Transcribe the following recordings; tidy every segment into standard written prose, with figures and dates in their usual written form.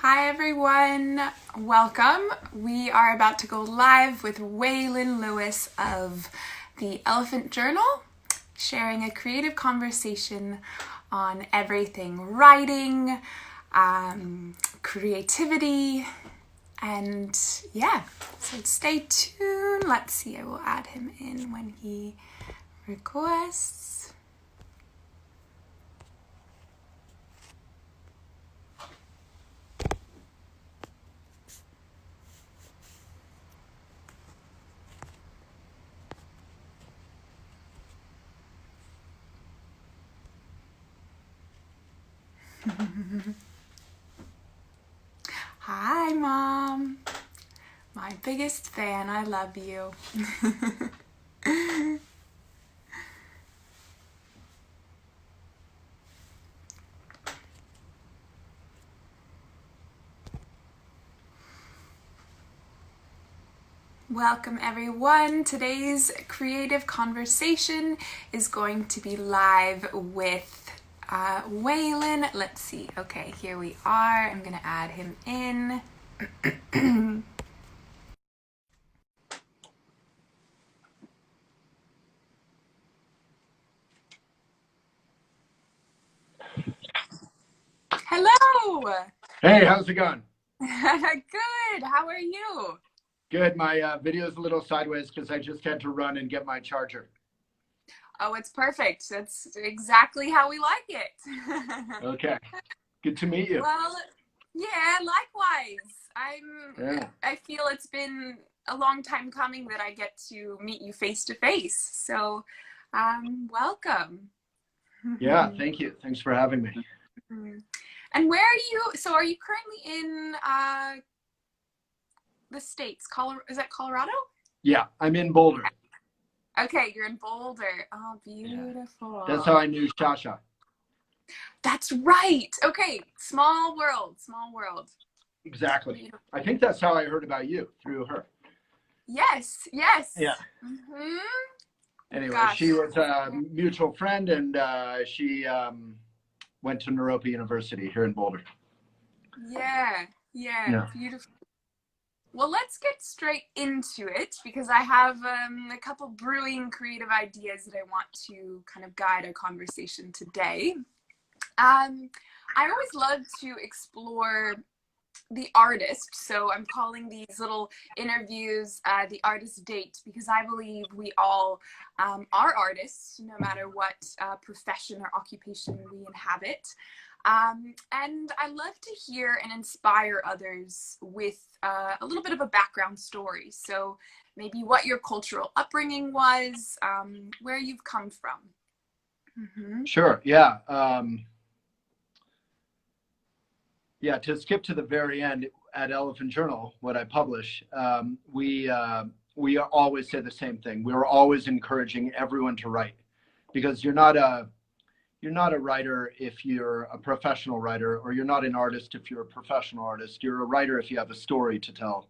Hi everyone, welcome. We are about to go live with Waylon Lewis of the Elephant Journal, sharing a creative conversation on everything writing, creativity, and yeah, so stay tuned. Let's see, I will add him in when he requests. Hi, Mom. My biggest fan. I love you. Welcome everyone. Today's creative conversation is going to be live with Waylon. Let's see. Okay, here we are. I'm going to add him in. Hello. Hey, how's it going? Good. How are you? Good. My video's a little sideways because I just had to run and get my charger. Oh, it's perfect. That's exactly how we like it. Okay. Good to meet you. Well, yeah, likewise. I feel it's been a long time coming that I get to meet you face to face. So, welcome. Yeah, thank you. Thanks for having me. And where are you? So, are you currently in the States? Is that Colorado? Yeah, I'm in Boulder. Okay, you're in Boulder. Oh, beautiful. Yeah. That's how I knew Shasha. That's right. Okay, small world, small world. Exactly. Beautiful. I think that's how I heard about you, through her. Yes, yes. Yeah. Anyway, gosh. She was a mutual friend, and she went to Naropa University here in Boulder. Yeah, beautiful. Well, let's get straight into it because I have a couple brewing creative ideas that I want to kind of guide our conversation today. I always love to explore the artist, so I'm calling these little interviews the artist date because I believe we all are artists no matter what profession or occupation we inhabit. And I love to hear and inspire others with a little bit of a background story. So maybe what your cultural upbringing was, where you've come from. Sure, yeah. Yeah, to skip to the very end, at Elephant Journal, what I publish, we always say the same thing. We're always encouraging everyone to write, because you're not a writer if you're a professional writer, or you're not an artist if you're a professional artist. You're a writer if you have a story to tell.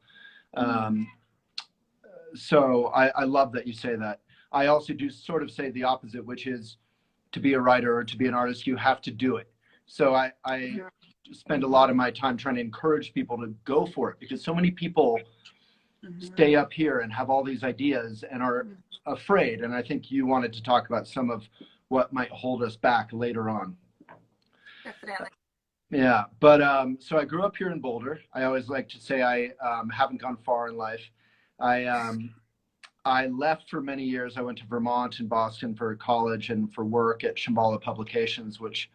So I love that you say that. I also do sort of say the opposite, which is to be a writer or to be an artist, you have to do it. So I spend a lot of my time trying to encourage people to go for it, because so many people stay up here and have all these ideas and are afraid. And I think you wanted to talk about some of what might hold us back later on. Definitely. Yeah, but so I grew up here in Boulder. I always like to say I haven't gone far in life. I left for many years. I went to Vermont and Boston for college and for work at Shambhala Publications, which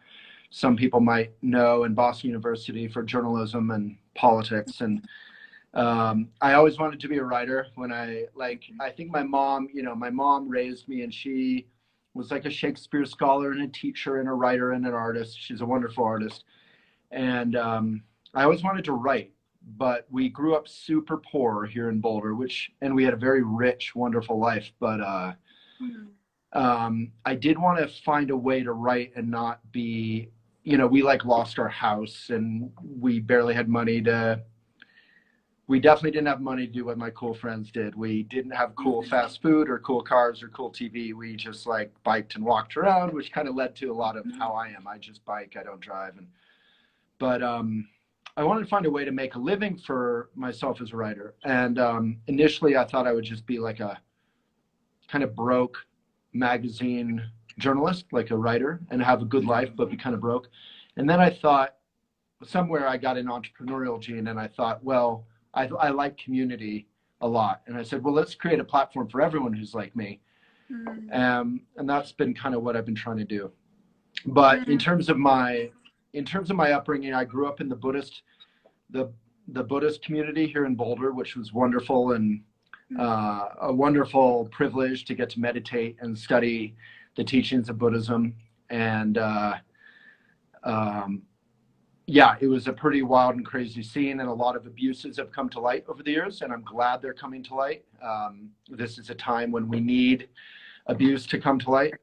some people might know, and Boston University for journalism and politics. And I always wanted to be a writer. I think my mom raised me, and she was like a Shakespeare scholar and a teacher and a writer and an artist. She's a wonderful artist. And I always wanted to write, but we grew up super poor here in Boulder, and we had a very rich, wonderful life. But I did want to find a way to write and not be, we lost our house and we barely had money we definitely didn't have money to do what my cool friends did. We didn't have cool fast food or cool cars or cool TV. We just biked and walked around, which kind of led to a lot of how I am. I just bike, I don't drive. But I wanted to find a way to make a living for myself as a writer. And initially, I thought I would just be like a kind of broke magazine journalist, like a writer, and have a good life, but be kind of broke. And then I thought, somewhere I got an entrepreneurial gene, and I thought, well, I like community a lot. And I said, well, let's create a platform for everyone who's like me. And that's been kind of what I've been trying to do. But in terms of my upbringing, I grew up in the Buddhist community here in Boulder, which was wonderful, and a wonderful privilege to get to meditate and study the teachings of Buddhism. And yeah, it was a pretty wild and crazy scene, and a lot of abuses have come to light over the years, and I'm glad they're coming to light. This is a time when we need abuse to come to light,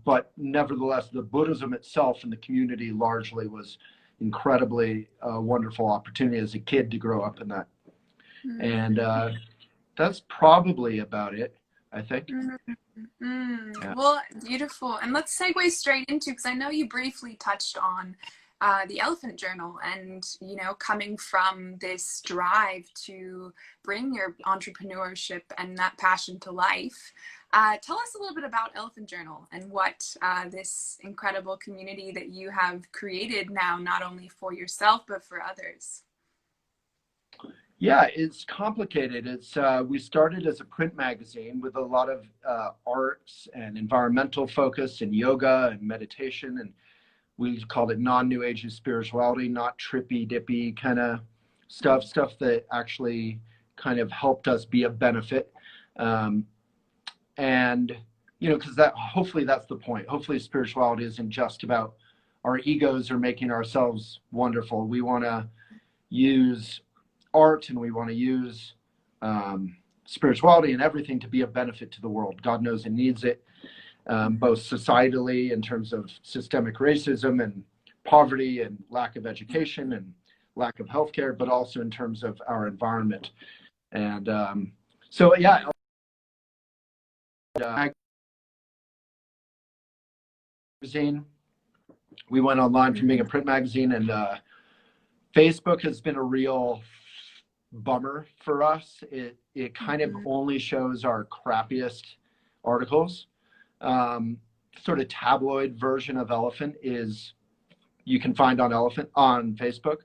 but nevertheless, the Buddhism itself and the community largely was incredibly wonderful opportunity as a kid to grow up in that. And that's probably about it, I think. Yeah. Well, beautiful. And let's segue straight into, because I know you briefly touched on the Elephant Journal, and you know, coming from this drive to bring your entrepreneurship and that passion to life. Tell us a little bit about Elephant Journal and what this incredible community that you have created now, not only for yourself but for others. Yeah, it's complicated. It's we started as a print magazine with a lot of arts and environmental focus and yoga and meditation, and we called it non-New Age spirituality, not trippy dippy kind of stuff that actually kind of helped us be a benefit. And you know, because hopefully that's the point. Hopefully spirituality isn't just about our egos or making ourselves wonderful. We want to use art, and we want to use spirituality and everything to be a benefit to the world. God knows it needs it, both societally in terms of systemic racism and poverty and lack of education and lack of healthcare, but also in terms of our environment. And so, yeah. Magazine. We went online from being a print magazine, and Facebook has been a real bummer for us. It kind of only shows our crappiest articles. Sort of tabloid version of Elephant is you can find on Facebook,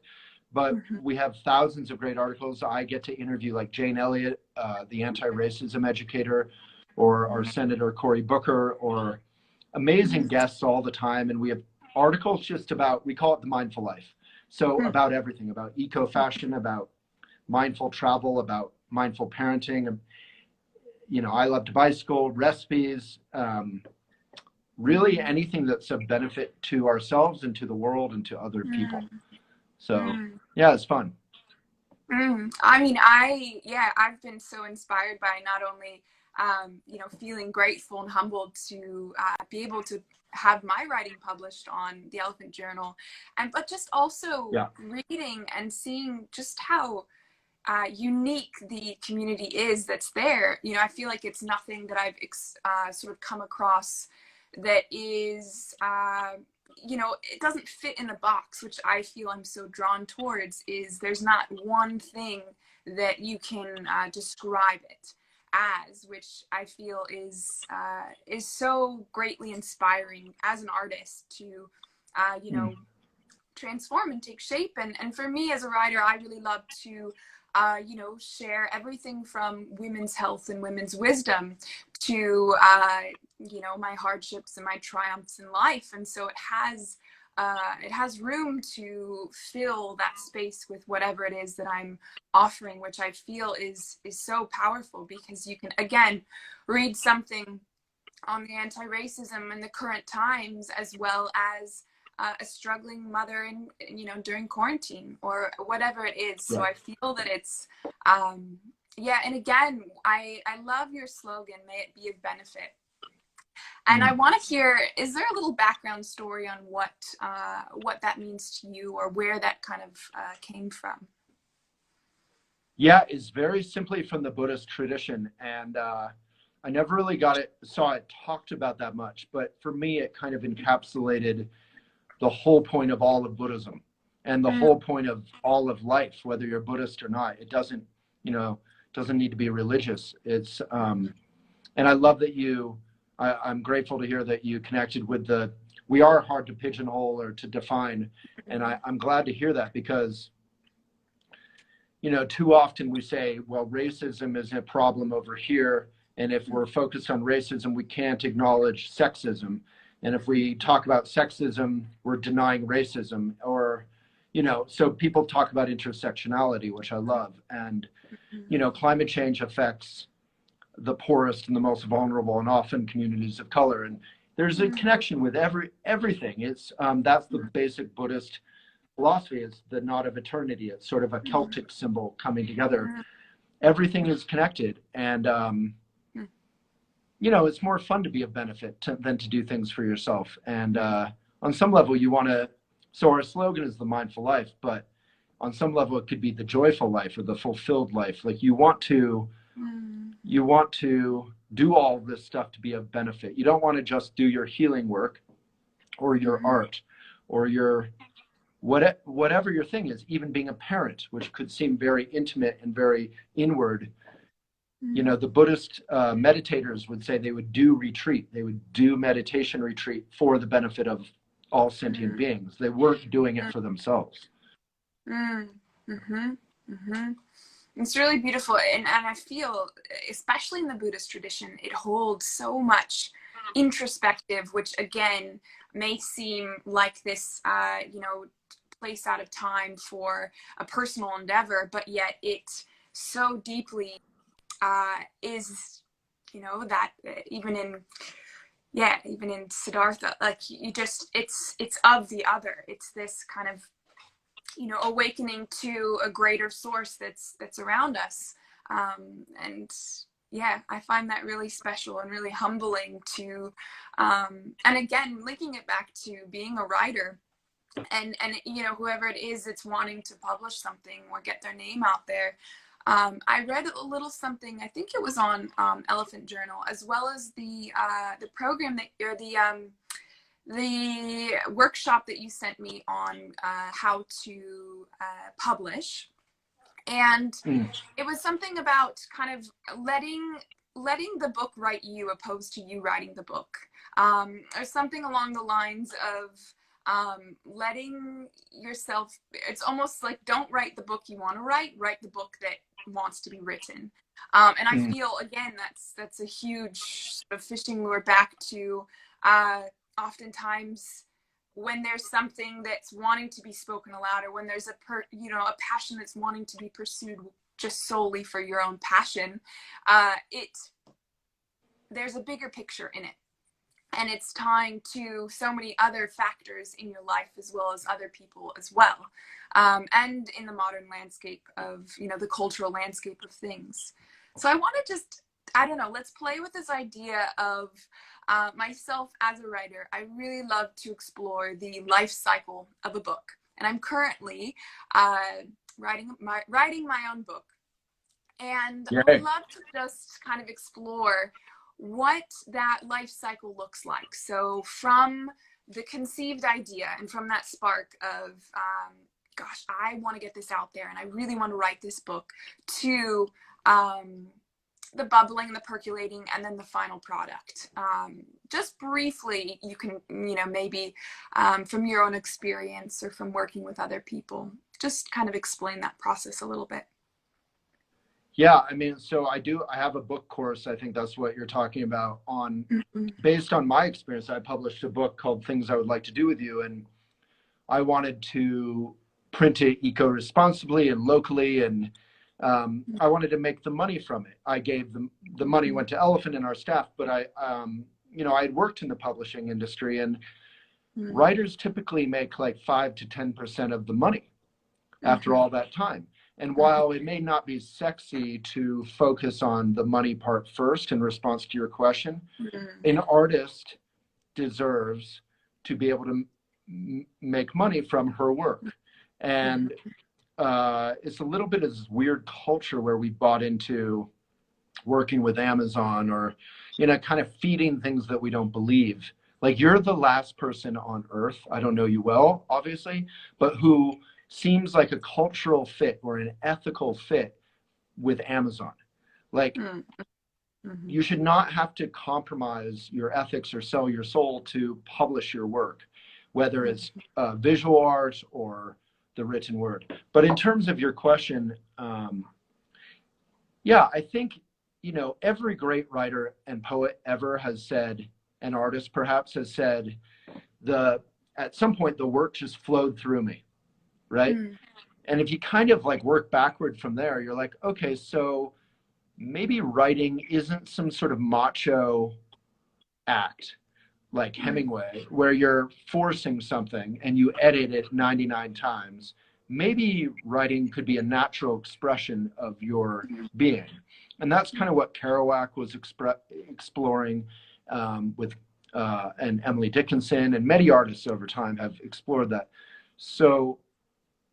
but we have thousands of great articles. I get to interview like Jane Elliott, the anti-racism educator, or our Senator Cory Booker, or amazing guests all the time. And we have articles just about, we call it the mindful life. So about everything, about eco-fashion, about mindful travel, about mindful parenting. You know, I love to bicycle, recipes, really anything that's a benefit to ourselves and to the world and to other people. So yeah, it's fun. I mean, I've been so inspired by not only you know, feeling grateful and humbled to be able to have my writing published on the Elephant Journal, but just also reading and seeing just how unique the community is that's there. You know, I feel like it's nothing that I've sort of come across that is, you know, it doesn't fit in the box, which I feel I'm so drawn towards. Is there's not one thing that you can describe it as, which I feel is so greatly inspiring as an artist to, you know, transform and take shape. And for me as a writer, I really love to, you know, share everything from women's health and women's wisdom to, you know, my hardships and my triumphs in life. And so it has room to fill that space with whatever it is that I'm offering, which I feel is so powerful, because you can, again, read something on the anti-racism in the current times, as well as a struggling mother in, you know, during quarantine or whatever it is. So I feel that it's, yeah. And again, I love your slogan, may it be of benefit. And I want to hear, is there a little background story on what that means to you, or where that kind of came from? Yeah, it's very simply from the Buddhist tradition. And I never really saw it talked about that much. But for me, it kind of encapsulated the whole point of all of Buddhism. And the whole point of all of life, whether you're Buddhist or not, it doesn't, doesn't need to be religious. It's, and I love that I'm grateful to hear that you connected with we are hard to pigeonhole or to define. And I'm glad to hear that, because, too often we say, well, racism is a problem over here. And if we're focused on racism, we can't acknowledge sexism. And if we talk about sexism, we're denying racism. Or, so people talk about intersectionality, which I love. And, climate change affects the poorest and the most vulnerable, and often communities of color. And there's a connection with everything. It's that's the basic Buddhist philosophy. It's the knot of eternity. It's sort of a Celtic symbol coming together. Everything is connected. And, it's more fun to be of benefit than to do things for yourself. And on some level, you want to, so our slogan is the mindful life, but on some level, it could be the joyful life or the fulfilled life. Like you want to do all this stuff to be of benefit. You don't want to just do your healing work or your art or your whatever your thing is, even being a parent, which could seem very intimate and very inward. The Buddhist meditators would say they would do retreat. They would do meditation retreat for the benefit of all sentient beings. They weren't doing it for themselves. It's really beautiful. And I feel, especially in the Buddhist tradition, it holds so much introspective, which again may seem like this, place out of time for a personal endeavor, but yet it so deeply is, that even in Siddhartha, like it's of the other. It's this kind of, awakening to a greater source that's around us. And yeah, I find that really special and really humbling to, and again, linking it back to being a writer and whoever it is that's wanting to publish something or get their name out there. I read a little something, I think it was on Elephant Journal, as well as the program or the workshop that you sent me on how to publish. And it was something about kind of letting the book write you opposed to you writing the book, or something along the lines of letting yourself, it's almost like don't write the book you want to write the book that wants to be written. And I feel, again, that's a huge sort of fishing lure back to oftentimes when there's something that's wanting to be spoken aloud, or when there's a passion that's wanting to be pursued just solely for your own passion, there's a bigger picture in it. And it's tying to so many other factors in your life as well as other people as well. And in the modern landscape of, the cultural landscape of things. So I want to just, let's play with this idea of myself as a writer. I really love to explore the life cycle of a book. And I'm currently writing my own book. And I would love to just kind of explore what that life cycle looks like. So from the conceived idea and from that spark of, gosh, I want to get this out there and I really want to write this book, to the bubbling, the percolating, and then the final product. Just briefly, you can, maybe from your own experience or from working with other people, just kind of explain that process a little bit. Yeah, so I have a book course. I think that's what you're talking about. Based on my experience, I published a book called Things I Would Like to Do With You. And I wanted to print it eco-responsibly and locally. And I wanted to make the money from it. I gave the money went to Elephant and our staff, but I had worked in the publishing industry, and writers typically make like 5 to 10% of the money after all that time. And while it may not be sexy to focus on the money part first in response to your question, an artist deserves to be able to make money from her work. And it's a little bit of this weird culture where we bought into working with Amazon or, kind of feeding things that we don't believe. Like, you're the last person on earth, I don't know you well, obviously, but who seems like a cultural fit or an ethical fit with Amazon. Like, you should not have to compromise your ethics or sell your soul to publish your work, whether it's visual art or the written word. But in terms of your question, yeah, I think, you know, every great writer and poet ever has said, an artist perhaps has said, at some point the work just flowed through me, right? And if you kind of like work backward from there, you're like, okay, so maybe writing isn't some sort of macho act like Hemingway, where you're forcing something and you edit it 99 times. Maybe writing could be a natural expression of your being. And that's kind of what Kerouac was exploring with and Emily Dickinson, and many artists over time have explored that. So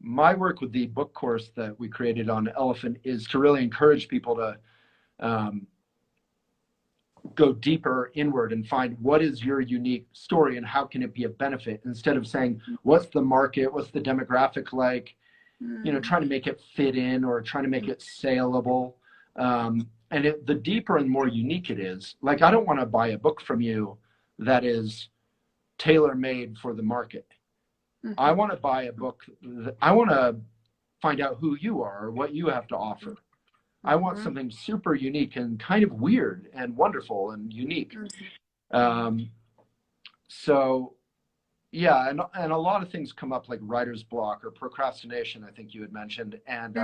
my work with the book course that we created on Elephant is to really encourage people to go deeper inward and find what is your unique story and how can it be a benefit, instead of saying, what's the market, what's the demographic like, you know, trying to make it fit in or trying to make it saleable. And the deeper and more unique it is, like, I don't want to buy a book from you that is tailor-made for the market. I want to buy a book, I want to find out who you are, what you have to offer. I want something super unique and kind of weird and wonderful and unique. So yeah, and a lot of things come up, like writer's block or procrastination, I think you had mentioned. And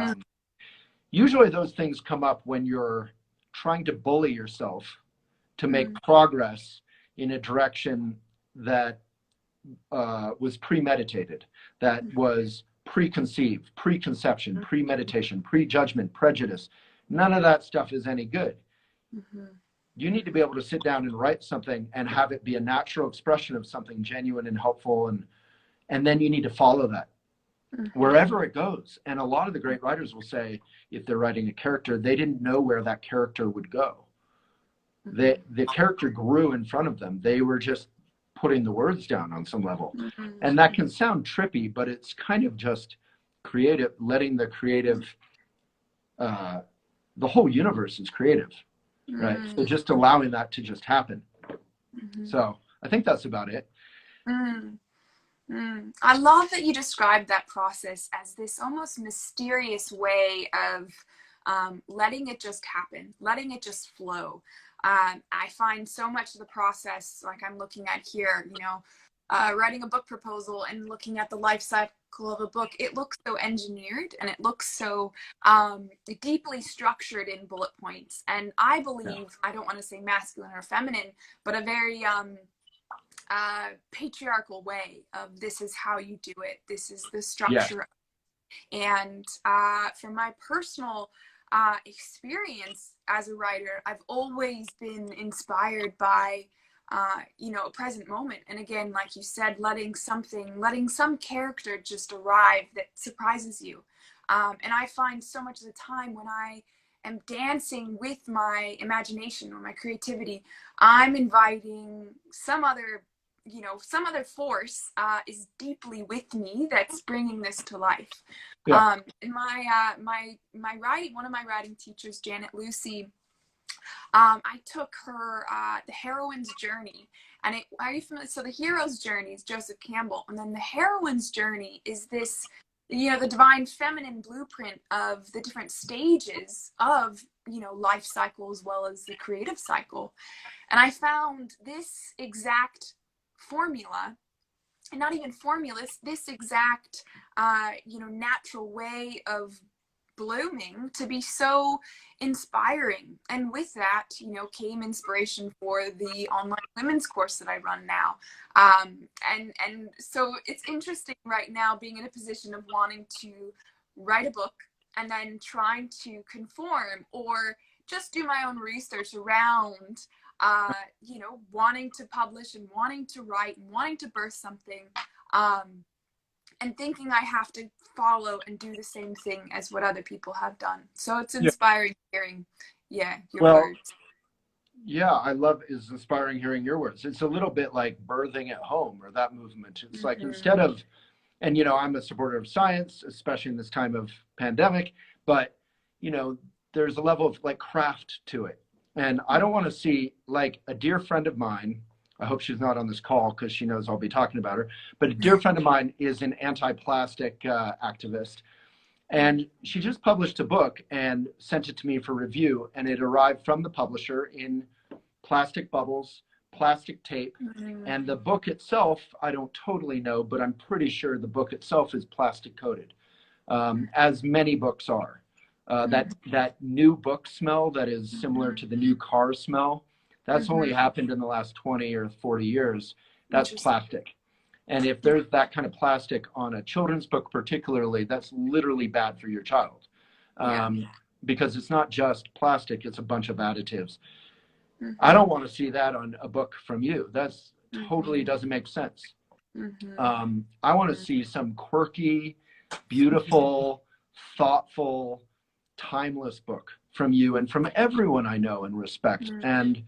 usually those things come up when you're trying to bully yourself to make progress in a direction that was premeditated, that was preconceived, preconception, premeditation, prejudgment, prejudice. None of that stuff is any good. You need to be able to sit down and write something and have it be a natural expression of something genuine and helpful, and then you need to follow that wherever it goes. And a lot of the great writers will say, if they're writing a character, they didn't know where that character would go. The character grew in front of them. They were just putting the words down on some level. And that can sound trippy, but it's kind of just creative, letting the creative, the whole universe is creative, right? So just allowing that to just happen. So I think that's about it. I love that you described that process as this almost mysterious way of letting it just happen, letting it just flow. I find so much of the process, like I'm looking at here, you know, writing a book proposal and looking at the life cycle of a book, it looks so engineered and it looks so deeply structured in bullet points. And I believe, I don't want to say masculine or feminine, but a very patriarchal way of, this is how you do it. This is the structure. And from my personal experience as a writer, I've always been inspired by you know, a present moment. And again, like you said, letting some character just arrive that surprises you. And I find so much of the time when I am dancing with my imagination or my creativity, I'm inviting some other, you know, some other force is deeply with me that's bringing this to life. In my writing, one of my writing teachers, Janet Lucy, I took her the heroine's journey, and are you familiar? So the hero's journey is Joseph Campbell, and then the heroine's journey is this, you know, the divine feminine blueprint of the different stages of, you know, life cycle as well as the creative cycle. And I found this exact formula, and not even formulas, this exact you know, natural way of blooming to be so inspiring. And with that, you know, came inspiration for the online women's course that I run now. And so it's interesting right now being in a position of wanting to write a book and then trying to conform or just do my own research around you know, wanting to publish and wanting to write and wanting to birth something, and thinking I have to follow and do the same thing as what other people have done. So it's inspiring hearing, your words. Yeah, it's inspiring hearing your words. It's a little bit like birthing at home, or that movement. It's like, instead of And, you know, I'm a supporter of science, especially in this time of pandemic, but, you know, there's a level of like craft to it. And I don't want to see, like, a dear friend of mine, I hope she's not on this call because she knows I'll be talking about her, but a dear friend of mine is an anti-plastic activist. And she just published a book and sent it to me for review. And it arrived from the publisher in plastic bubbles, plastic tape. And the book itself, I don't totally know, but I'm pretty sure the book itself is plastic coated, as many books are. That new book smell that is similar to the new car smell, that's only happened in the last 20 or 40 years. That's plastic. And if there's that kind of plastic on a children's book particularly, that's literally bad for your child. Because it's not just plastic, it's a bunch of additives. I don't want to see that on a book from you. That's totally doesn't make sense. I want to see some quirky, beautiful, thoughtful, timeless book from you and from everyone I know and respect. And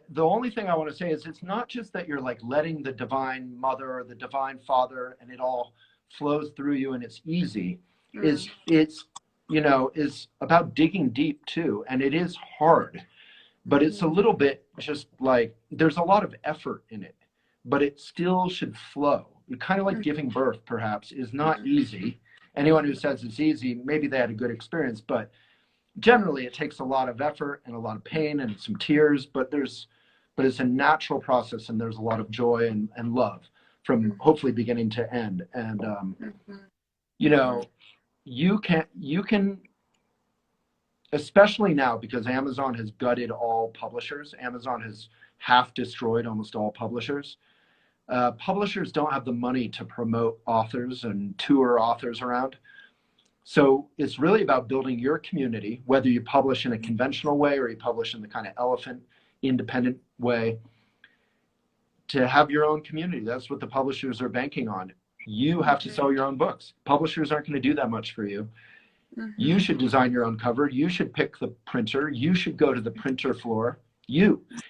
the only thing I want to say is it's not just that you're like letting the divine mother or the divine father and it all flows through you and it's easy. It's you know, is about digging deep too. And it is hard, but it's a little bit just like there's a lot of effort in it, but it still should flow. Kind of like giving birth, perhaps, is not easy. Anyone who says it's easy, maybe they had a good experience, but generally it takes a lot of effort and a lot of pain and some tears, but it's a natural process and there's a lot of joy and love from hopefully beginning to end. And you know, you can especially now because Amazon has gutted all publishers. Amazon has half destroyed almost all publishers. Publishers don't have the money to promote authors and tour authors around. So it's really about building your community, whether you publish in a conventional way or you publish in the kind of elephant independent way, to have your own community. That's what the publishers are banking on. You have to sell your own books. Publishers aren't going to do that much for you. You should design your own cover. You should pick the printer. You should go to the printer floor,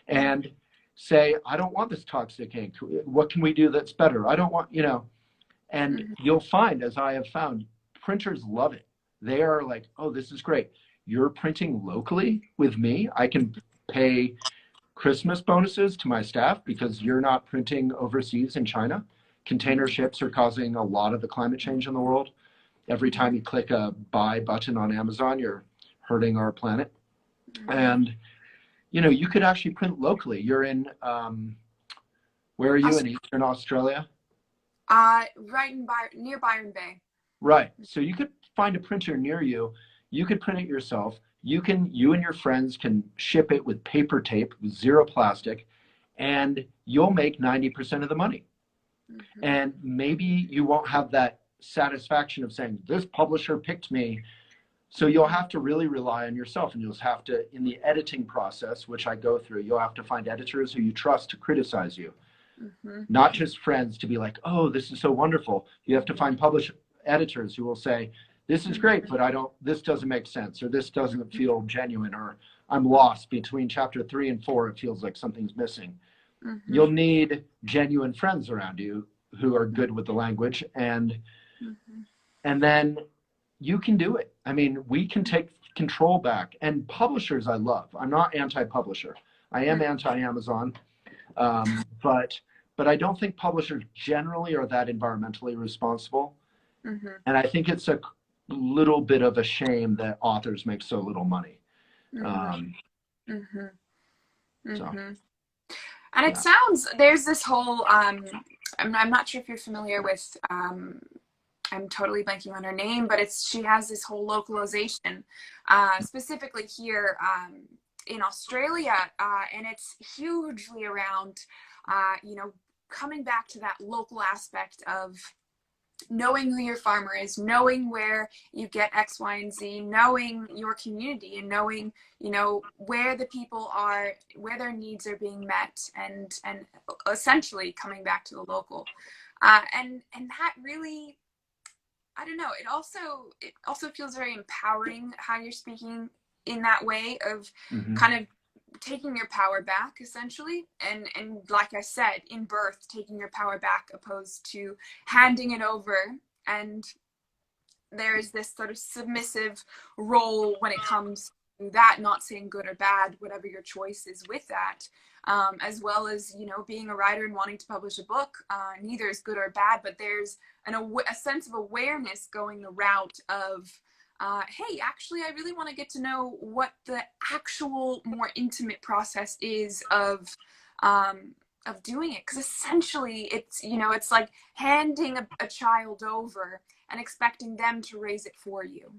and say, I don't want this toxic ink. What can we do that's better? I don't want, you know, and you'll find, as I have found, printers love it. They are like, oh, this is great. You're printing locally with me. I can pay Christmas bonuses to my staff because you're not printing overseas in China. Container ships are causing a lot of the climate change in the world. Every time you click a buy button on Amazon, you're hurting our planet. And, you know, you could actually print locally. You're in, where are you in Eastern Australia? Right near Byron Bay. Right. So you could find a printer near you. You could print it yourself. You and your friends can ship it with paper tape, with zero plastic, and you'll make 90% of the money. And maybe you won't have that satisfaction of saying, this publisher picked me. So you'll have to really rely on yourself, and you'll have to, in the editing process, which I go through, you'll have to find editors who you trust to criticize you. Not just friends to be like, oh, this is so wonderful. You have to find editors who will say, this is great, but this doesn't make sense, or this doesn't feel genuine, or I'm lost between chapter 3 and 4. It feels like something's missing. You'll need genuine friends around you who are good with the language, and then you can do it. I mean, we can take control back. And publishers I love. I'm not anti-publisher. I am anti-Amazon. But I don't think publishers generally are that environmentally responsible. And I think it's a little bit of a shame that authors make so little money. And it sounds, there's this whole, I'm not sure if you're familiar with, I'm totally blanking on her name, but she has this whole localization, specifically here in Australia, and it's hugely around, you know, coming back to that local aspect of knowing who your farmer is, knowing where you get X, Y, and Z, knowing your community, and knowing, you know, where the people are, where their needs are being met, and essentially coming back to the local, and that really, I don't know, it also feels very empowering how you're speaking in that way of kind of taking your power back, essentially, and like I said, in birth, taking your power back opposed to handing it over. And there's this sort of submissive role when it comes to that, not saying good or bad, whatever your choice is with that, as well as, you know, being a writer and wanting to publish a book. Neither is good or bad, but there's a sense of awareness going the route of, hey, actually, I really want to get to know what the actual more intimate process is of doing it. Because essentially it's, you know, it's like handing a child over and expecting them to raise it for you.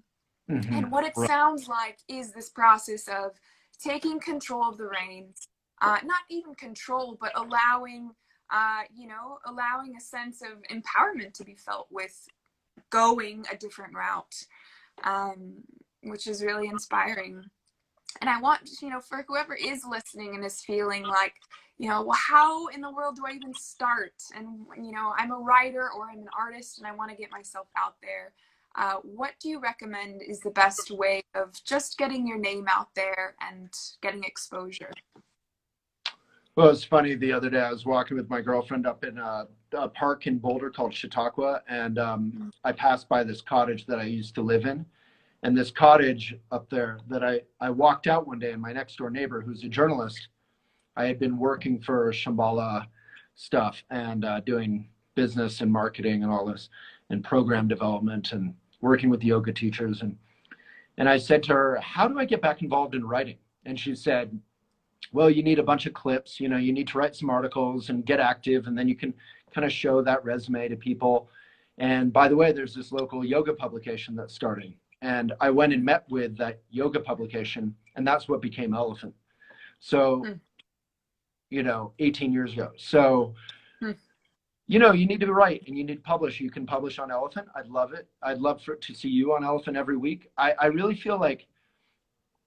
Mm-hmm. And what it sounds like is this process of taking control of the reins, not even control, but allowing, you know, allowing a sense of empowerment to be felt with going a different route, which is really inspiring. And I want, you know, for whoever is listening and is feeling like, you know, well, how in the world do I even start? And, you know, I'm a writer or I'm an artist and I want to get myself out there. What do you recommend is the best way of just getting your name out there and getting exposure? Well, it's funny. The other day I was walking with my girlfriend up in a park in Boulder called Chautauqua, and I passed by this cottage that I used to live in. And this cottage up there that I walked out one day, and my next door neighbor, who's a journalist, I had been working for Shambhala stuff and doing business and marketing and all this and program development and working with yoga teachers. And I said to her, how do I get back involved in writing? And she said, well, you need a bunch of clips, you know, you need to write some articles and get active, and then you can kind of show that resume to people. And by the way, there's this local yoga publication that's starting. And I went and met with that yoga publication, and that's what became Elephant. So, you know, 18 years ago. So, you know, you need to write and you need to publish. You can publish on Elephant. I'd love it. I'd love to see you on Elephant every week. I really feel like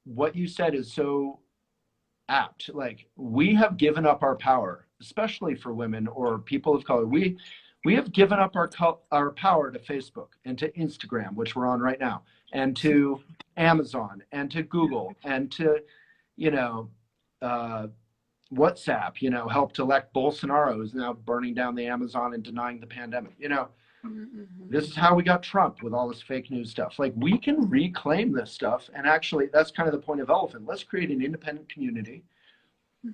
what you said is so apt. Like, we have given up our power, especially for women or people of color. We have given up our power to Facebook and to Instagram, which we're on right now, and to Amazon and to Google and to, you know, WhatsApp, you know, helped elect Bolsonaro, who's now burning down the Amazon and denying the pandemic. You know, this is how we got Trump with all this fake news stuff. Like, we can reclaim this stuff. And actually, that's kind of the point of Elephant. Let's create an independent community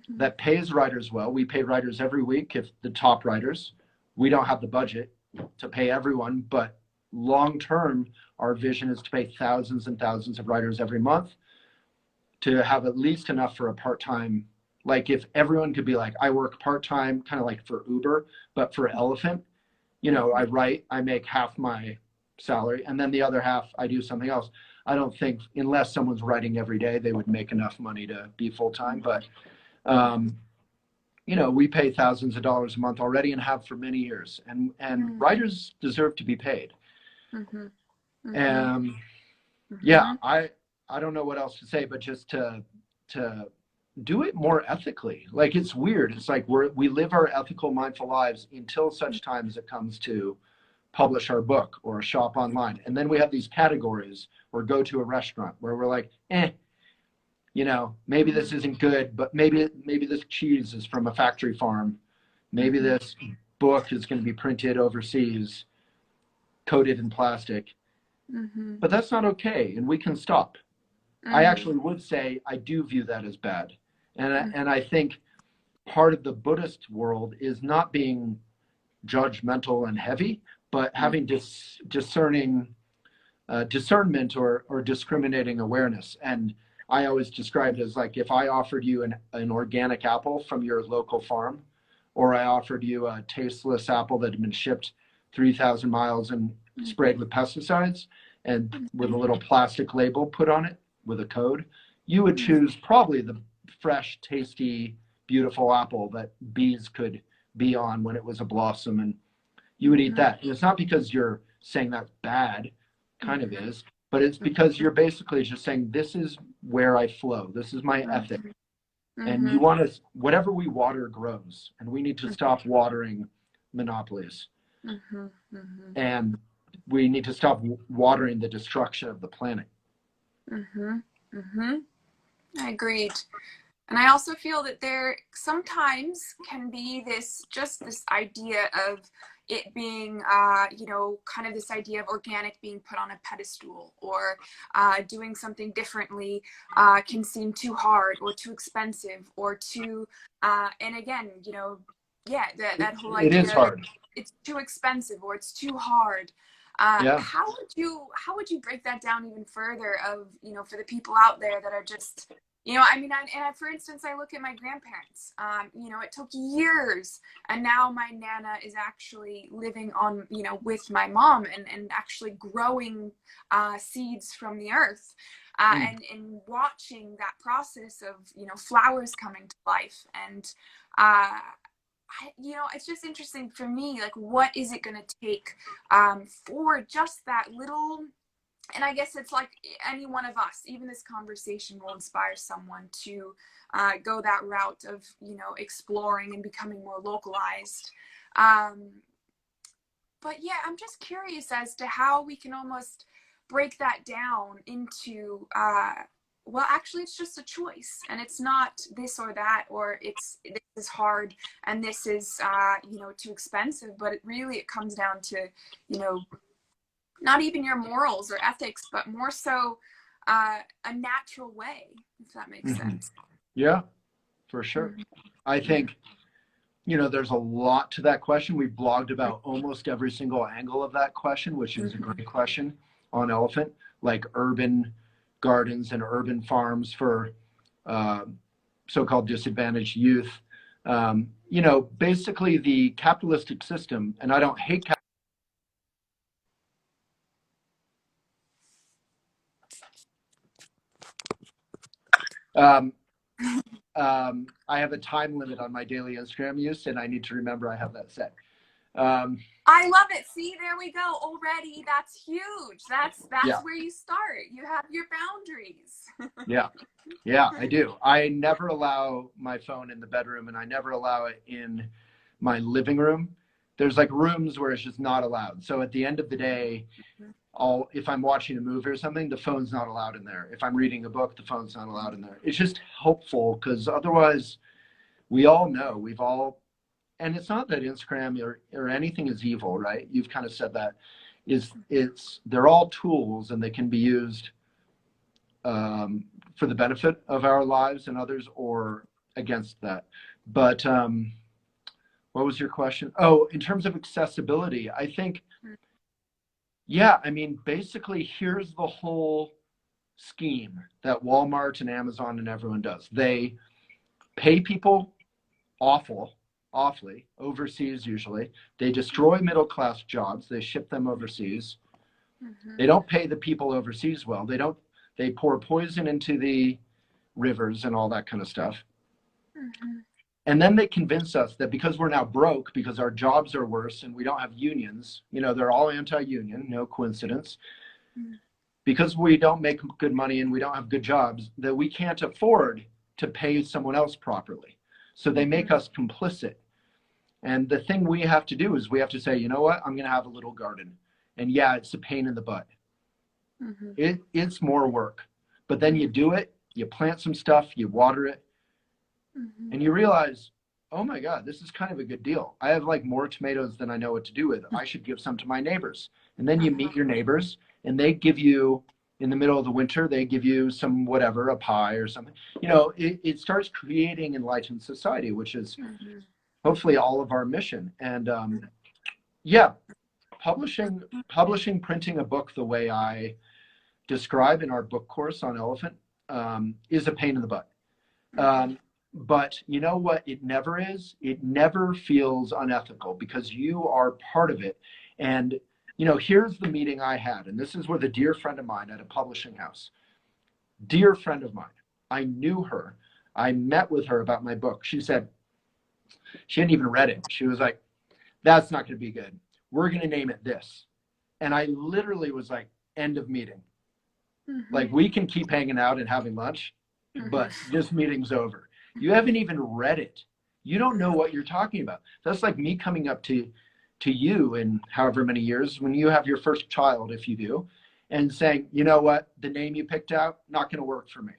that pays writers well. We pay writers every week, if the top writers. We don't have the budget to pay everyone, but long term, our vision is to pay thousands and thousands of writers every month to have at least enough for a part-time. Like, if everyone could be like, I work part-time, kind of like for Uber, but for Elephant, you know, I write, I make half my salary, and then the other half I do something else. I don't think, unless someone's writing every day, they would make enough money to be full-time. But, you know, we pay thousands of dollars a month already and have for many years. And writers deserve to be paid. Yeah, I don't know what else to say, but just to do it more ethically. Like, it's weird. It's like we live our ethical, mindful lives until such time as it comes to publish our book or shop online. And then we have these categories or go to a restaurant where we're like, you know, maybe this isn't good, but maybe this cheese is from a factory farm. Maybe this book is going to be printed overseas, coated in plastic. But that's not okay, and we can stop. I actually would say I do view that as bad. And I think part of the Buddhist world is not being judgmental and heavy, but having discernment or discriminating awareness. And I always describe it as like, if I offered you an organic apple from your local farm, or I offered you a tasteless apple that had been shipped 3,000 miles and sprayed with pesticides and with a little plastic label put on it with a code, you would choose probably the fresh, tasty, beautiful apple that bees could be on when it was a blossom, and you would eat that. And it's not because you're saying that's bad, kind of is, but it's because you're basically just saying, this is where I flow. This is my ethic. And you want to, whatever we water grows, and we need to stop watering monopolies. And we need to stop watering the destruction of the planet. I agreed. And I also feel that there sometimes can be this idea of it being, kind of this idea of organic being put on a pedestal, or doing something differently can seem too hard or too expensive or too, and again, yeah, that whole It is idea that hard. it's too expensive or it's too hard. Yeah. How would you break that down even further of, for the people out there that are just, I mean, for instance, I look at my grandparents. It took years, and now my nana is actually living on, with my mom, and actually growing seeds from the earth, and watching that process of, flowers coming to life. And it's just interesting for me, like, what is it going to take for just that little. And I guess it's like any one of us, even this conversation will inspire someone to go that route of, exploring and becoming more localized. But yeah, I'm just curious as to how we can almost break that down into, well, actually, it's just a choice, and it's not this or that, or this is hard and this is, too expensive. But it comes down to, not even your morals or ethics, but more so a natural way, if that makes sense. Yeah, for sure. I think, there's a lot to that question. We've blogged about almost every single angle of that question, which is a great question on Elephant, like urban gardens and urban farms for so-called disadvantaged youth. Basically the capitalistic system, and I don't hate I have a time limit on my daily Instagram use, and I need to remember I have that set. I love it. See, there we go. Already, that's huge. That's Yeah. where you start. You have your boundaries. Yeah, I do. I never allow my phone in the bedroom, and I never allow it in my living room. There's like rooms where it's just not allowed. So at the end of the day, if I'm watching a movie or something, the phone's not allowed in there. If I'm reading a book, the phone's not allowed in there. It's just helpful, because otherwise we all know, and it's not that Instagram or anything is evil, right? You've kind of said that. They're all tools, and they can be used for the benefit of our lives and others, or against that. But what was your question? Oh, in terms of accessibility, I think, yeah, I mean, basically, here's the whole scheme that Walmart and Amazon and everyone does. They pay people awfully, overseas usually. They destroy middle-class jobs. They ship them overseas. They don't pay the people overseas well. They pour poison into the rivers and all that kind of stuff. And then they convince us that because we're now broke, because our jobs are worse and we don't have unions, they're all anti-union, no coincidence, because we don't make good money and we don't have good jobs, that we can't afford to pay someone else properly. So they make us complicit. And the thing we have to do is we have to say, you know what, I'm going to have a little garden. And yeah, it's a pain in the butt. It's more work. But then you do it, you plant some stuff, you water it, and you realize, oh my God, this is kind of a good deal. I have like more tomatoes than I know what to do with. I should give some to my neighbors. And then you meet your neighbors, and they give you, in the middle of the winter, they give you some whatever, a pie or something. It starts creating enlightened society, which is hopefully all of our mission. And yeah, publishing, printing a book the way I describe in our book course on Elephant is a pain in the butt. But you know what it never is? It never feels unethical, because you are part of it. And, here's the meeting I had, and this is with a dear friend of mine at a publishing house. Dear friend of mine. I knew her. I met with her about my book. She said, she hadn't even read it. She was like, that's not going to be good. We're going to name it this. And I literally was like, end of meeting. Like, we can keep hanging out and having lunch, but this meeting's over. You haven't even read it. You don't know what you're talking about. That's like me coming up to you in however many years, when you have your first child, if you do, and saying, you know what, the name you picked out, not going to work for me.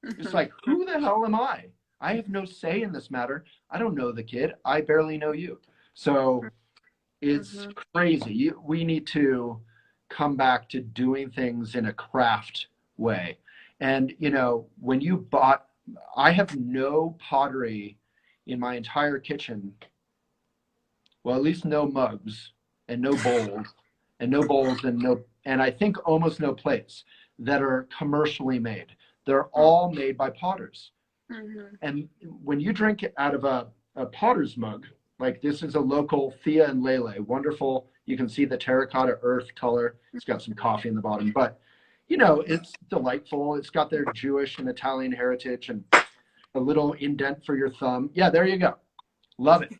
It's like, who the hell am I? I have no say in this matter. I don't know the kid. I barely know you. So it's crazy. We need to come back to doing things in a craft way. And, you know, when you bought, I have no pottery in my entire kitchen. Well, at least no mugs and no bowls and no bowls and no, and I think almost no plates that are commercially made. They're all made by potters. And when you drink it out of a potter's mug, like this is a local Thea and Lele, wonderful. You can see the terracotta earth color. It's got some coffee in the bottom, but you know, it's delightful. It's got their Jewish and Italian heritage and a little indent for your thumb. Yeah, there you go. Love it.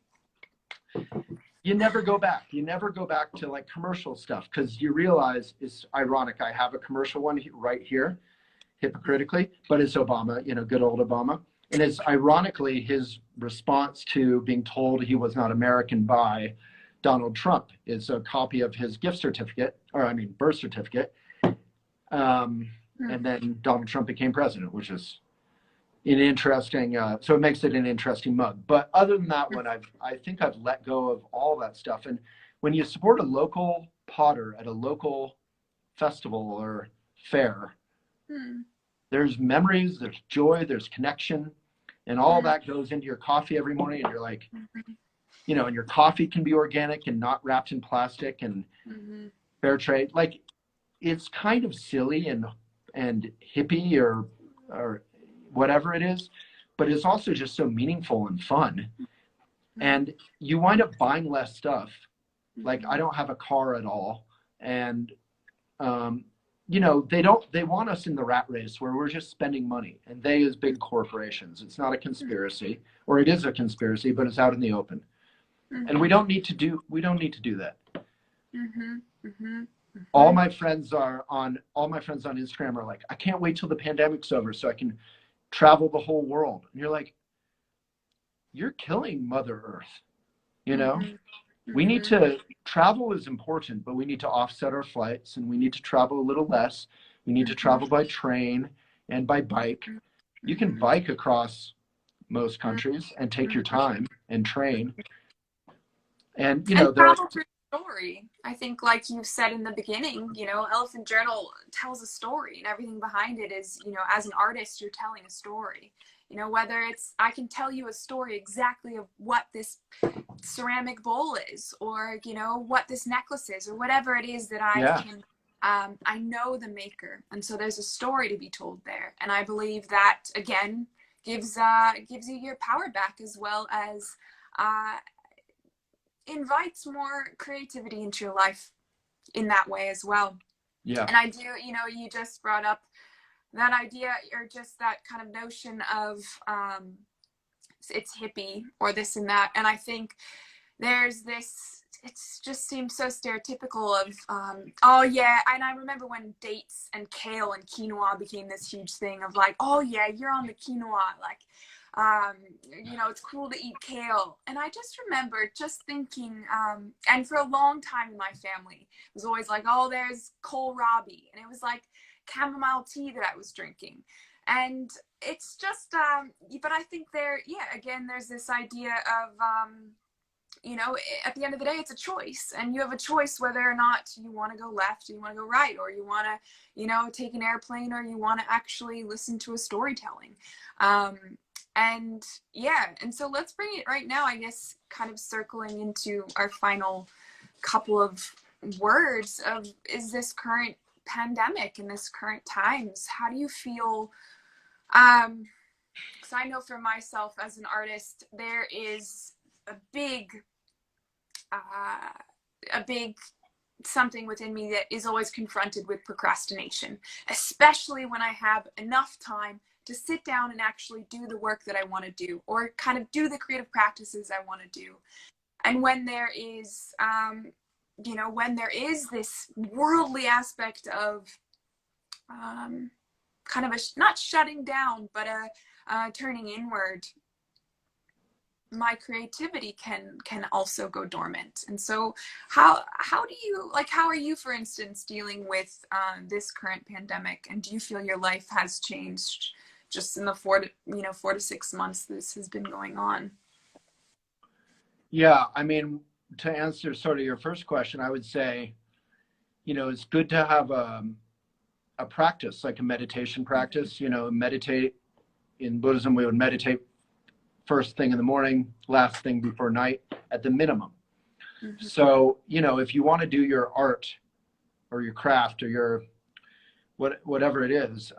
You never go back. You never go back to like commercial stuff because you realize it's ironic. I have a commercial one right here, hypocritically, but it's Obama, you know, good old Obama. And it's ironically his response to being told he was not American by Donald Trump. It's a copy of his gift certificate, or I mean, birth certificate. And then Donald Trump became president, which is an interesting, so it makes it an interesting mug. But other than that one, I think I've let go of all that stuff. And when you support a local potter at a local festival or fair, there's memories, there's joy, there's connection, and all that goes into your coffee every morning. And you're like, you know, and your coffee can be organic and not wrapped in plastic and fair trade. Like, it's kind of silly and hippie or whatever it is, but it's also just so meaningful and fun. And you wind up buying less stuff. Like, I don't have a car at all. And, you know, they want us in the rat race where we're just spending money, and they as big corporations. It's not a conspiracy, or it is a conspiracy, but it's out in the open. And we don't need to do that. All my friends on Instagram are like, I can't wait till the pandemic's over so I can travel the whole world. And you're like, you're killing Mother Earth. You know, we need to travel is important, but we need to offset our flights, and we need to travel a little less. We need to travel by train and by bike. You can bike across most countries and take your time and train. And, you know, travel through story. I think, like you said in the beginning, you know, Elephant Journal tells a story, and everything behind it is, you know, as an artist, you're telling a story. You know, whether it's, I can tell you a story exactly of what this ceramic bowl is, or, you know, what this necklace is, or whatever it is that I know the maker. And so there's a story to be told there. And I believe that, again, gives you your power back, as well as invites more creativity into your life in that way as well. Yeah. And I do, you know, you just brought up that idea, or just that kind of notion of it's hippie or this and that. And I think there's this, it just seems so stereotypical of oh yeah. And I remember when dates and kale and quinoa became this huge thing of like, oh yeah, you're on the quinoa, like you know, it's cool to eat kale. And I just remember just thinking, and for a long time in my family, it was always like, oh, there's kohlrabi. And it was like chamomile tea that I was drinking. And it's just, but I think again, there's this idea of, you know, at the end of the day, it's a choice, and you have a choice whether or not you want to go left, or you want to go right, or you want to, you know, take an airplane, or you want to actually listen to a storytelling. And yeah, and so let's bring it right now, I guess, kind of circling into our final couple of words of, is this current pandemic and this current times, how do you feel? Because I know for myself as an artist, there is a big something within me that is always confronted with procrastination, especially when I have enough time to sit down and actually do the work that I want to do, or kind of do the creative practices I want to do. And when there is, you know, when there is this worldly aspect of kind of not shutting down, but turning inward, my creativity can also go dormant. And so how do you, like, how are you, for instance, dealing with this current pandemic? And do you feel your life has changed just in the 4 to 6 months this has been going on. Yeah, I mean, to answer sort of your first question, I would say, it's good to have a practice, like a meditation practice. Meditate. In Buddhism, we would meditate first thing in the morning, last thing before night, at the minimum. Mm-hmm. So, if you want to do your art or your craft or your whatever it is,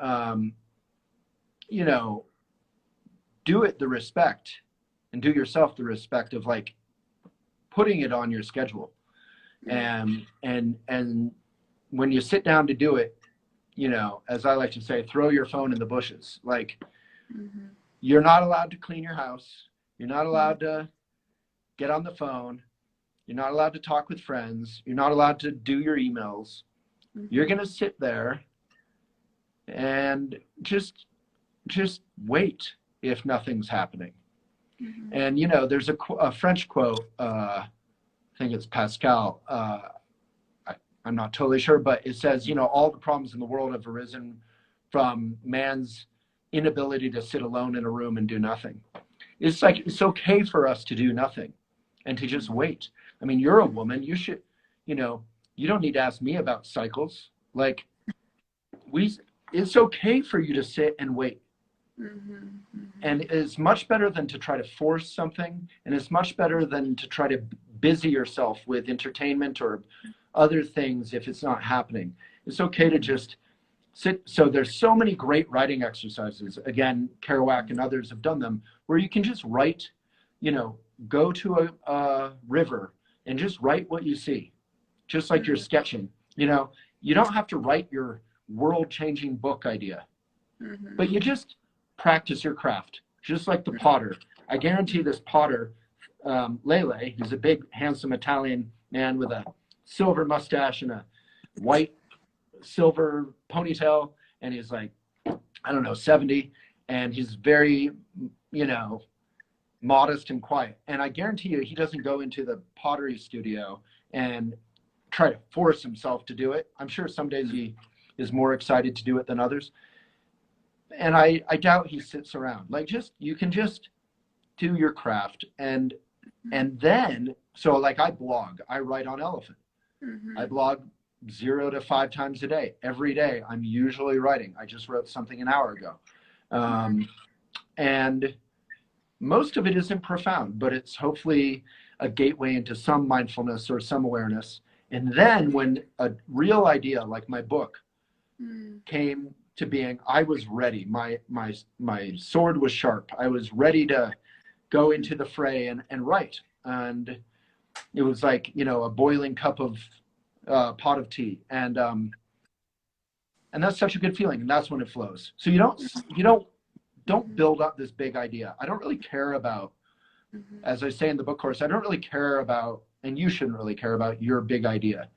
do it the respect, and do yourself the respect of like putting it on your schedule. And when you sit down to do it, as I like to say, throw your phone in the bushes. Like, mm-hmm. You're not allowed to clean your house. You're not allowed to get on the phone. You're not allowed to talk with friends. You're not allowed to do your emails. Mm-hmm. You're going to sit there and just wait if nothing's happening. Mm-hmm. And, there's a French quote, I think it's Pascal, I'm not totally sure, but it says, all the problems in the world have arisen from man's inability to sit alone in a room and do nothing. It's like, it's okay for us to do nothing and to just wait. I mean, you're a woman, you should, you don't need to ask me about cycles. Like, it's okay for you to sit and wait. Mm-hmm, mm-hmm. And it's much better than to try to force something, and it's much better than to try to busy yourself with entertainment or other things if it's not happening. It's okay to just sit. So there's so many great writing exercises. Again, Kerouac and others have done them, where you can just write, go to a river and just write what you see, just like you're sketching. You don't have to write your world-changing book idea, mm-hmm. but you just practice your craft, just like the potter. I guarantee this potter, Lele, he's a big, handsome Italian man with a silver mustache and a white silver ponytail, and he's like, I don't know, 70, and he's very, modest and quiet. And I guarantee you, he doesn't go into the pottery studio and try to force himself to do it. I'm sure some days he is more excited to do it than others. And I doubt he sits around. Like, you can just do your craft. And then, so like I blog, I write on Elephant. Mm-hmm. I blog 0 to 5 times a day. Every day I'm usually writing. I just wrote something an hour ago. And most of it isn't profound, but it's hopefully a gateway into some mindfulness or some awareness. And then when a real idea like my book came to being, I was ready. My sword was sharp. I was ready to go into the fray and write. And it was like, a boiling cup of pot of tea. And that's such a good feeling. And that's when it flows. So you don't build up this big idea. I don't really care about, as I say in the book course, I don't really care about, and you shouldn't really care about your big idea.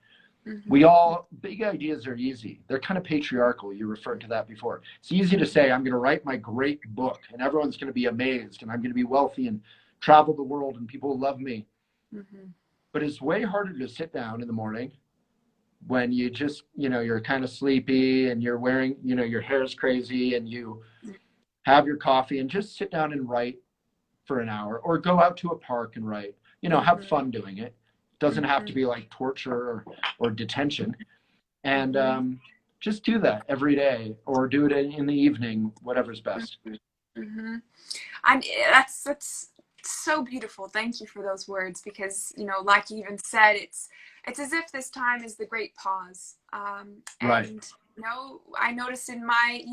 Big ideas are easy. They're kind of patriarchal. You referred to that before. It's easy to say, I'm going to write my great book and everyone's going to be amazed and I'm going to be wealthy and travel the world and people will love me. But it's way harder to sit down in the morning when you just, you're kind of sleepy and you're wearing, your hair's crazy and you have your coffee and just sit down and write for an hour, or go out to a park and write, have fun doing it. Doesn't have to be like torture or detention. And just do that every day, or do it in the evening, whatever's best. And that's so beautiful. Thank you for those words, because, like you even said, it's as if this time is the great pause. Right. I notice in my,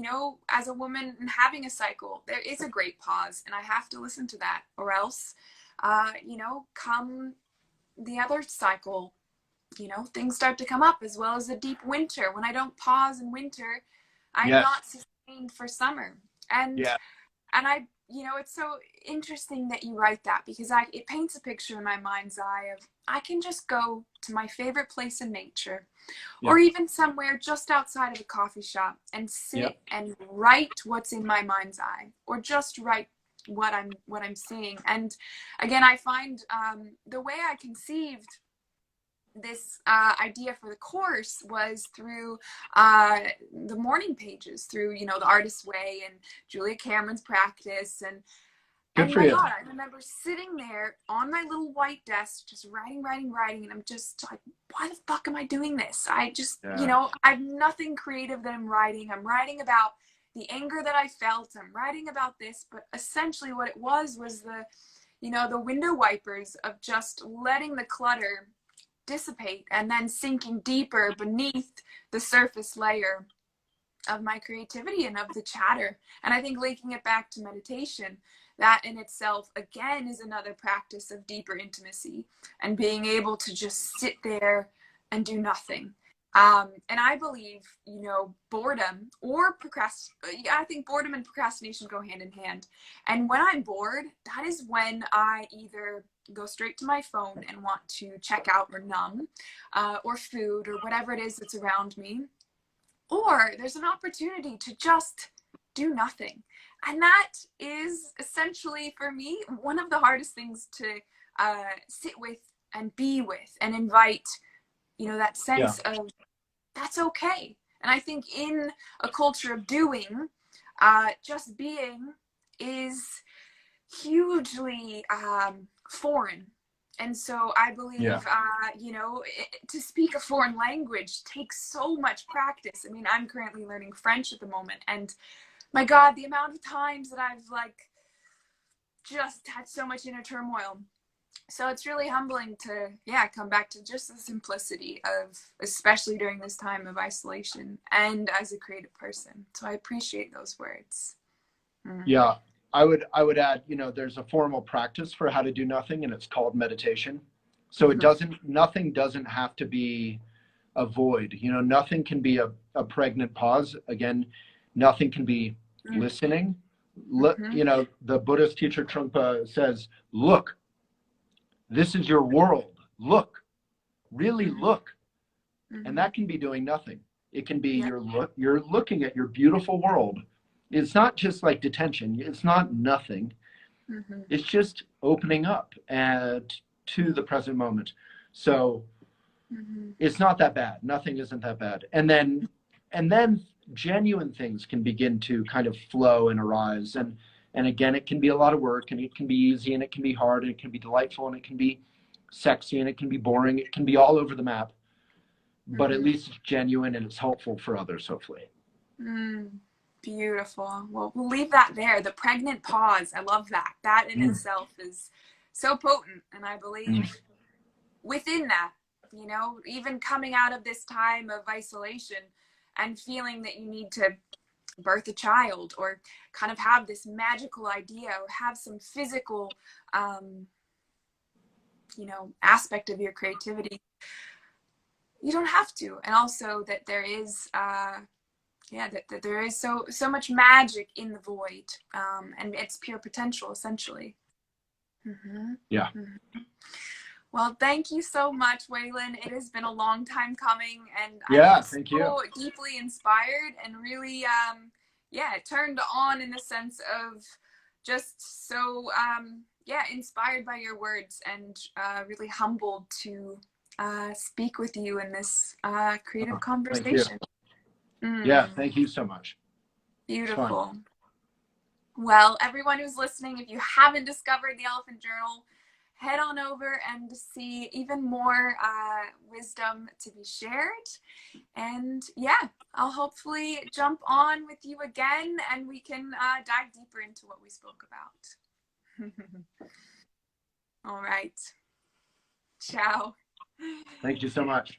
as a woman and having a cycle, there is a great pause, and I have to listen to that, or else, come the other cycle, things start to come up, as well as a deep winter. When I don't pause in winter, I'm not sustained for summer. And I, it's so interesting that you write that, because it paints a picture in my mind's eye of, I can just go to my favorite place in nature, or even somewhere just outside of a coffee shop, and sit and write what's in my mind's eye, or just write what I'm seeing. And again, I find the way I conceived this idea for the course was through the morning pages, through, you know, the Artist's Way and Julia Cameron's practice. Good And for my you. God, I remember sitting there on my little white desk, just writing, and I'm just like, why the fuck am I doing this? I just, you know, I have nothing creative that I'm writing. I'm writing about the anger that I felt. I'm writing about this, but essentially what it was the, you know, the window wipers of just letting the clutter dissipate and then sinking deeper beneath the surface layer of my creativity and of the chatter. And I think linking it back to meditation, that in itself, again, is another practice of deeper intimacy and being able to just sit there and do nothing. And I believe, you know, boredom or procrastination, I think boredom and procrastination go hand in hand. And when I'm bored, that is when I either go straight to my phone and want to check out or numb, or food or whatever it is that's around me, or there's an opportunity to just do nothing. And that is essentially, for me, one of the hardest things to sit with and be with and invite, you know, that sense of that's okay. And I think in a culture of doing, just being is hugely foreign. And so I believe, you know, to speak a foreign language takes so much practice. I mean, I'm currently learning French at the moment, and my God, the amount of times that I've like just had so much inner turmoil. So it's really humbling to, come back to just the simplicity of, especially during this time of isolation and as a creative person. So I appreciate those words. Yeah, I would add, you know, there's a formal practice for how to do nothing, and it's called meditation. So nothing doesn't have to be a void. You know, nothing can be a pregnant pause. Again, nothing can be listening. You know, the Buddhist teacher Trungpa says, look, this is your world. Look, really look. And that can be doing nothing. It can be you're looking at your beautiful world. It's not just like detention. It's not nothing. It's just opening up to the present moment. So it's not that bad. Nothing isn't that bad. And then genuine things can begin to kind of flow and arise. And again, it can be a lot of work, and it can be easy, and it can be hard, and it can be delightful, and it can be sexy, and it can be boring. It can be all over the map. But at least it's genuine and it's helpful for others, hopefully. Beautiful. Well, we'll leave that there. The pregnant pause. I love that. That in itself is so potent. And I believe within that, you know, even coming out of this time of isolation and feeling that you need to birth a child or kind of have this magical idea or have some physical, you know, aspect of your creativity, you don't have to. And also that there is, that there is so much magic in the void, and it's pure potential, essentially. Well, thank you so much, Waylon. It has been a long time coming, and I feel so deeply inspired and really, turned on in the sense of just so, inspired by your words and really humbled to speak with you in this creative conversation. Yeah, thank you so much. Beautiful. Well, everyone who's listening, if you haven't discovered the Elephant Journal, head on over and see even more wisdom to be shared. And I'll hopefully jump on with you again and we can dive deeper into what we spoke about. All right. Ciao. Thank you so much.